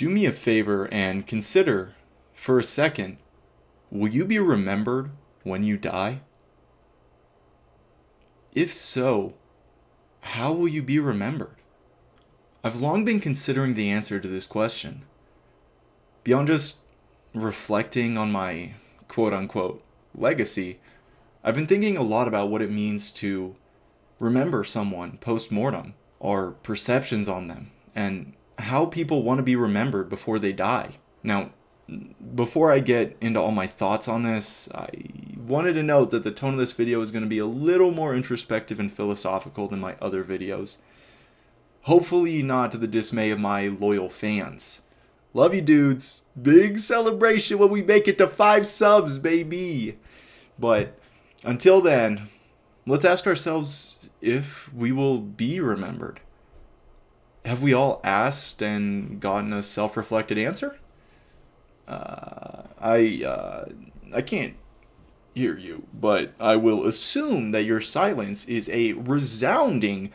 Do me a favor and consider, for a second, will you be remembered when you die? If so, how will you be remembered? I've long been considering the answer to this question. Beyond just reflecting on my quote unquote legacy, I've been thinking a lot about what it means to remember someone post mortem, our perceptions on them, and how people want to be remembered before they die. Now, before I get into all my thoughts on this, I wanted to note that the tone of this video is going to be a little more introspective and philosophical than my other videos. Hopefully not to the dismay of my loyal fans. Love you dudes. Big celebration when we make it to 5 subs, baby. But until then, let's ask ourselves if we will be remembered. Have we all asked and gotten a self-reflected answer? I can't hear you, but I will assume that your silence is a resounding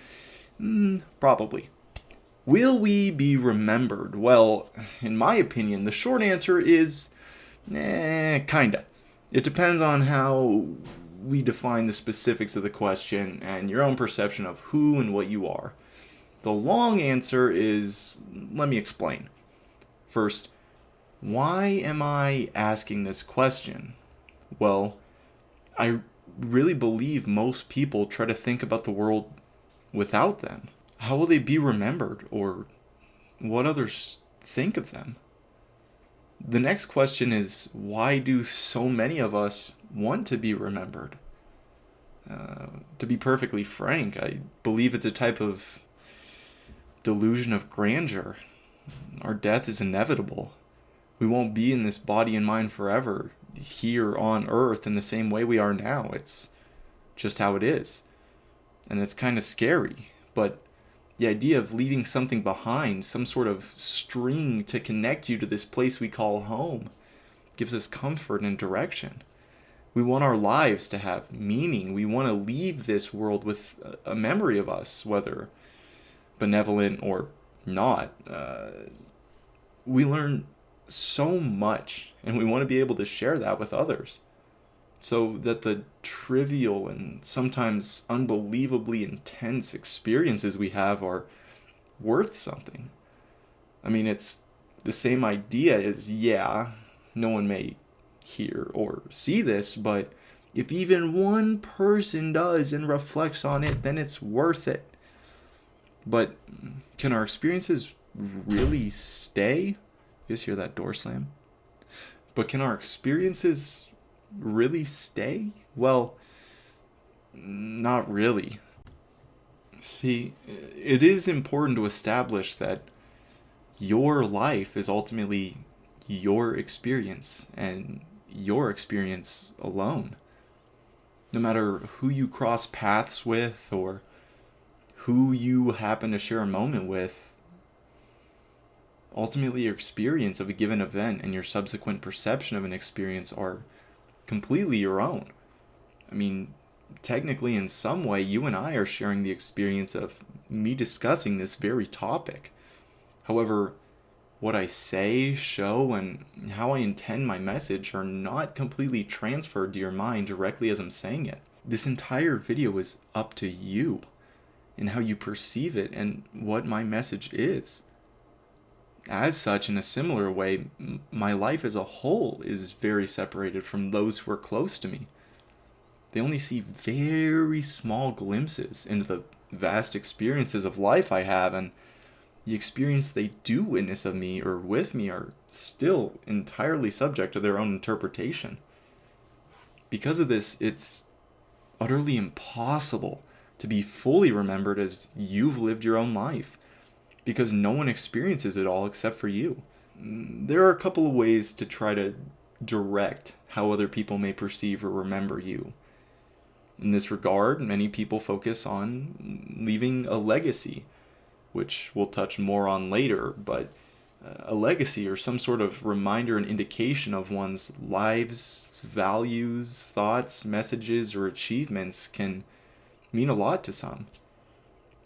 probably. Will we be remembered? Well, in my opinion, the short answer is kinda. It depends on how we define the specifics of the question and your own perception of who and what you are. The long answer is, let me explain. First, why am I asking this question? Well, I really believe most people try to think about the world without them. How will they be remembered, or what others think of them? The next question is, why do so many of us want to be remembered? To be perfectly frank, I believe it's a type of delusion of grandeur. Our death is inevitable. We won't be in this body and mind forever, here on Earth in the same way we are now. It's just how it is. And it's kind of scary, but the idea of leaving something behind, some sort of string to connect you to this place we call home, gives us comfort and direction. We want our lives to have meaning. We want to leave this world with a memory of us, whether benevolent or not. We learn so much, and we want to be able to share that with others, so that the trivial and sometimes unbelievably intense experiences we have are worth something. I mean, it's the same idea as, yeah, no one may hear or see this, but if even one person does and reflects on it, then it's worth it. But can our experiences really stay? You just hear that door slam? But can our experiences really stay? Well, not really. See, it is important to establish that your life is ultimately your experience, and your experience alone. No matter who you cross paths with or who you happen to share a moment with, ultimately your experience of a given event and your subsequent perception of an experience are completely your own. I mean, technically in some way you and I are sharing the experience of me discussing this very topic. However, what I say, show, and how I intend my message are not completely transferred to your mind directly as I'm saying it. This entire video is up to you and how you perceive it and what my message is. As such, in a similar way, my life as a whole is very separated from those who are close to me. They only see very small glimpses into the vast experiences of life I have, and the experience they do witness of me or with me are still entirely subject to their own interpretation. Because of this, it's utterly impossible to be fully remembered as you've lived your own life, because no one experiences it all except for you. There are a couple of ways to try to direct how other people may perceive or remember you. In this regard, many people focus on leaving a legacy, which we'll touch more on later, but a legacy or some sort of reminder and indication of one's lives, values, thoughts, messages, or achievements can mean a lot to some.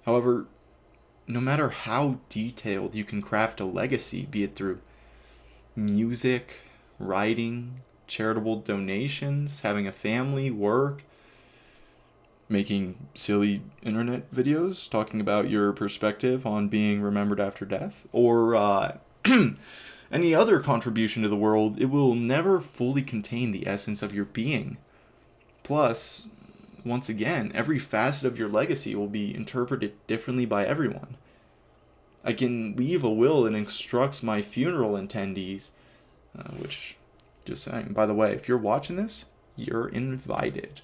However, no matter how detailed you can craft a legacy, be it through music, writing, charitable donations, having a family, work, making silly internet videos talking about your perspective on being remembered after death, or any other contribution to the world, it will never fully contain the essence of your being. Plus, once again, every facet of your legacy will be interpreted differently by everyone. I can leave a will that instructs my funeral attendees, which, just saying, by the way, if you're watching this, you're invited.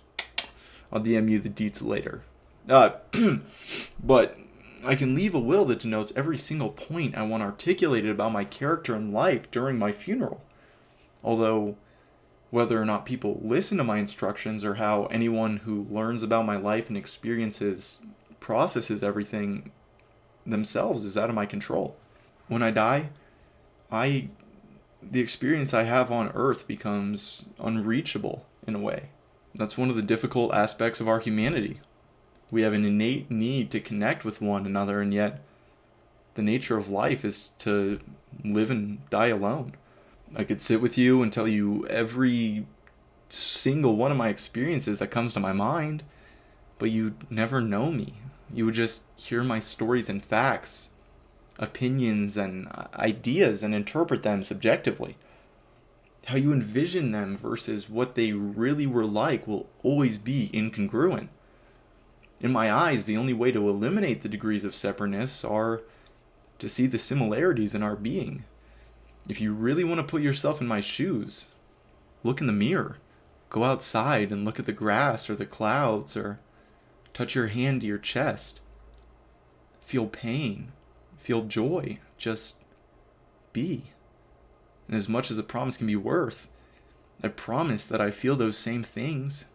I'll DM you the deets later. But I can leave a will that denotes every single point I want articulated about my character and life during my funeral. Although, whether or not people listen to my instructions or how anyone who learns about my life and experiences processes everything themselves is out of my control. When I die, the experience I have on Earth becomes unreachable in a way. That's one of the difficult aspects of our humanity. We have an innate need to connect with one another, and yet the nature of life is to live and die alone. I could sit with you and tell you every single one of my experiences that comes to my mind, but you'd never know me. You would just hear my stories and facts, opinions and ideas, and interpret them subjectively. How you envision them versus what they really were like will always be incongruent. In my eyes, the only way to eliminate the degrees of separateness are to see the similarities in our being. If you really want to put yourself in my shoes, look in the mirror. Go outside and look at the grass or the clouds, or touch your hand to your chest. Feel pain. Feel joy. Just be. And as much as a promise can be worth, I promise that I feel those same things.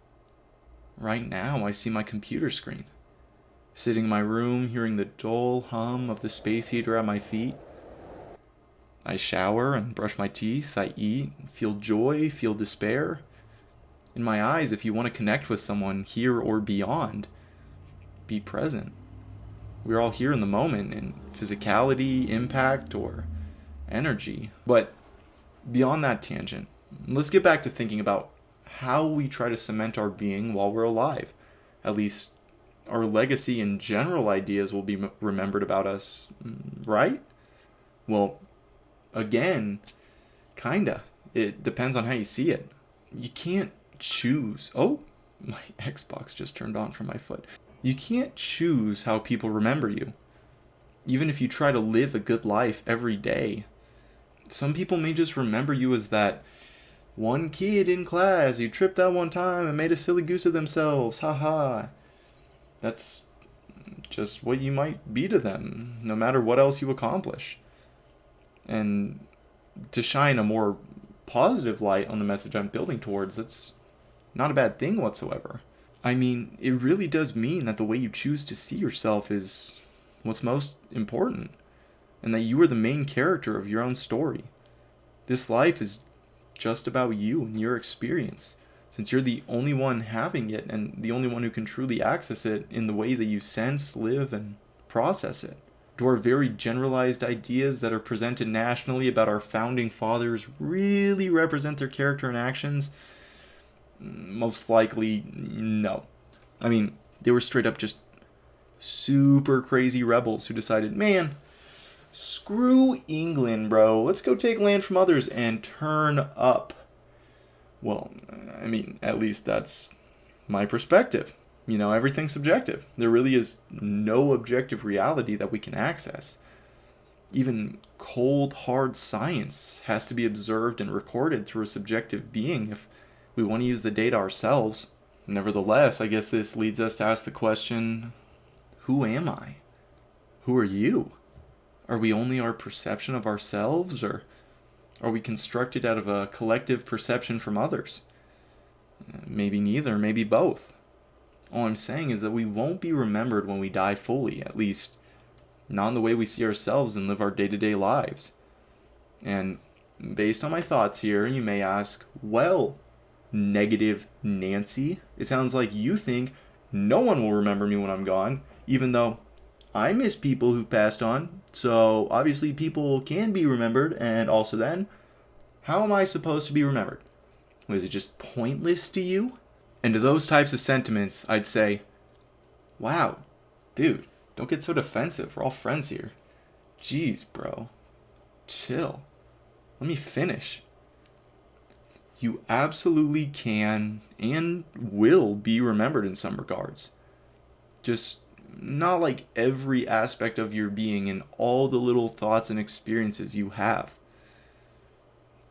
Right now, I see my computer screen. Sitting in my room, hearing the dull hum of the space heater at my feet. I shower and brush my teeth. I eat, feel joy, feel despair. In my eyes, if you want to connect with someone here or beyond, be present. We're all here in the moment in physicality, impact, or energy. But beyond that tangent, let's get back to thinking about how we try to cement our being while we're alive. At least our legacy and general ideas will be remembered about us, right? Well, again, kinda. It depends on how you see it. You can't choose. Oh, my Xbox just turned on from my foot. You can't choose how people remember you. Even if you try to live a good life every day, some people may just remember you as that one kid in class who tripped that one time and made a silly goose of themselves. Haha. That's just what you might be to them, no matter what else you accomplish. And to shine a more positive light on the message I'm building towards, that's not a bad thing whatsoever. I mean, it really does mean that the way you choose to see yourself is what's most important, and that you are the main character of your own story. This life is just about you and your experience, since you're the only one having it and the only one who can truly access it in the way that you sense, live, and process it. Do our very generalized ideas that are presented nationally about our founding fathers really represent their character and actions? Most likely, no. I mean, they were straight up just super crazy rebels who decided, man, screw England, bro. Let's go take land from others and turn up. Well, I mean, at least that's my perspective. You know, everything's subjective. There really is no objective reality that we can access. Even cold, hard science has to be observed and recorded through a subjective being if we want to use the data ourselves. Nevertheless, I guess this leads us to ask the question, who am I? Who are you? Are we only our perception of ourselves, or are we constructed out of a collective perception from others? Maybe neither, maybe both. All I'm saying is that we won't be remembered when we die fully, at least not in the way we see ourselves and live our day-to-day lives. And based on my thoughts here, you may ask, well, negative Nancy, it sounds like you think no one will remember me when I'm gone, even though I miss people who've passed on, so obviously people can be remembered, and also then, how am I supposed to be remembered? Was it just pointless to you? And to those types of sentiments, I'd say, wow, dude, don't get so defensive. We're all friends here. Jeez, bro. Chill. Let me finish. You absolutely can and will be remembered in some regards. Just not like every aspect of your being and all the little thoughts and experiences you have.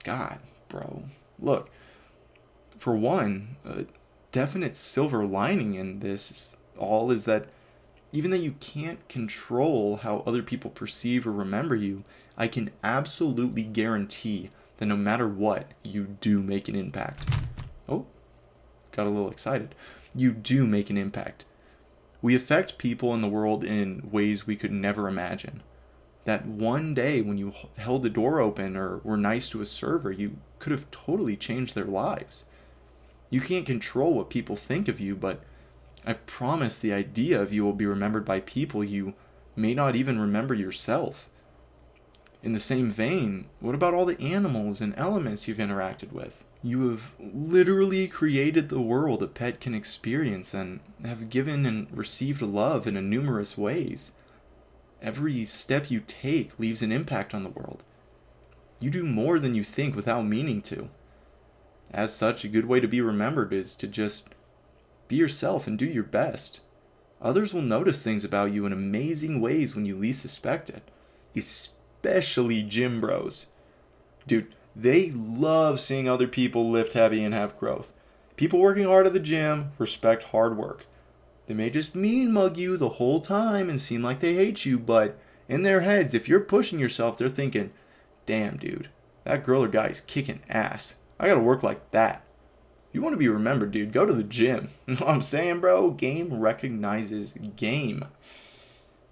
God, bro. Look, for one, a definite silver lining in this all is that even though you can't control how other people perceive or remember you, I can absolutely guarantee that no matter what, you do make an impact. Oh, got a little excited. You do make an impact. We affect people in the world in ways we could never imagine. That one day when you held the door open or were nice to a server, you could have totally changed their lives. You can't control what people think of you, but I promise the idea of you will be remembered by people you may not even remember yourself. In the same vein, what about all the animals and elements you've interacted with? You have literally created the world a pet can experience and have given and received love in numerous ways. Every step you take leaves an impact on the world. You do more than you think without meaning to. As such, a good way to be remembered is to just be yourself and do your best. Others will notice things about you in amazing ways when you least suspect it. Especially gym bros. Dude, they love seeing other people lift heavy and have growth. People working hard at the gym respect hard work. They may just mean mug you the whole time and seem like they hate you, but in their heads, if you're pushing yourself, they're thinking, damn, dude, that girl or guy is kicking ass. I gotta work like that. You want to be remembered, dude, go to the gym. You know what I'm saying, bro? Game recognizes game.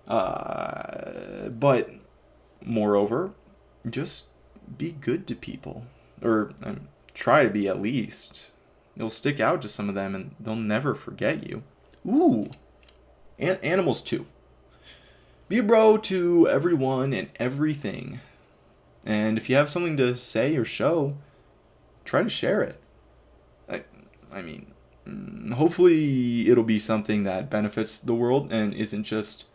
But, moreover, just be good to people. Or try to be at least. You'll stick out to some of them and they'll never forget you. Ooh. Animals too. Be a bro to everyone and everything. And if you have something to say or show, try to share it. I mean, hopefully it'll be something that benefits the world and isn't just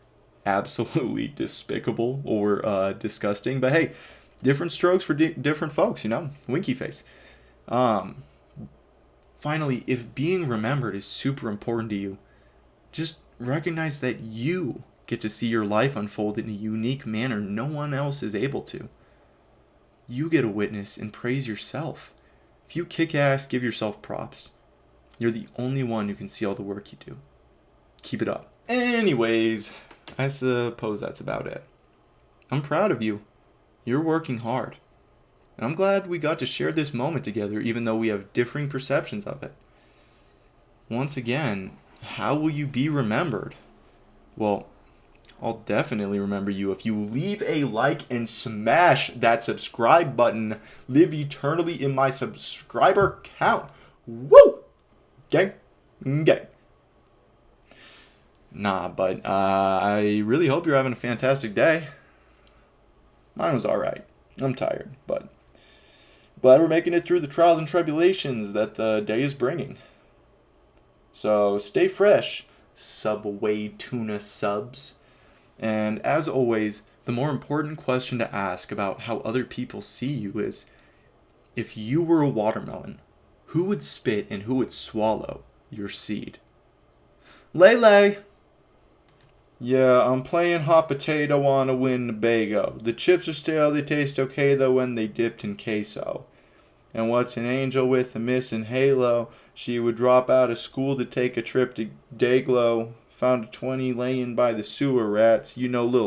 absolutely despicable or disgusting. But hey, different strokes for different folks, you know? Winky face. Finally, if being remembered is super important to you, just recognize that you get to see your life unfold in a unique manner no one else is able to. You get to witness and praise yourself. If you kick ass, give yourself props. You're the only one who can see all the work you do. Keep it up. Anyways, I suppose that's about it. I'm proud of you. You're working hard. And I'm glad we got to share this moment together even though we have differing perceptions of it. Once again, how will you be remembered? Well, I'll definitely remember you if you leave a like and smash that subscribe button. Live eternally in my subscriber count. Woo! Gang. Gang. Nah, but I really hope you're having a fantastic day. Mine was alright. I'm tired, but glad we're making it through the trials and tribulations that the day is bringing. So stay fresh, Subway tuna subs. And as always, the more important question to ask about how other people see you is, if you were a watermelon, who would spit and who would swallow your seed? Lele! Yeah, I'm playing hot potato on a Winnebago. The chips are stale, they taste okay though when they dipped in queso. And what's an angel with a missing halo? She would drop out of school to take a trip to Dayglow. Found a 20 laying by the sewer rats. You know, little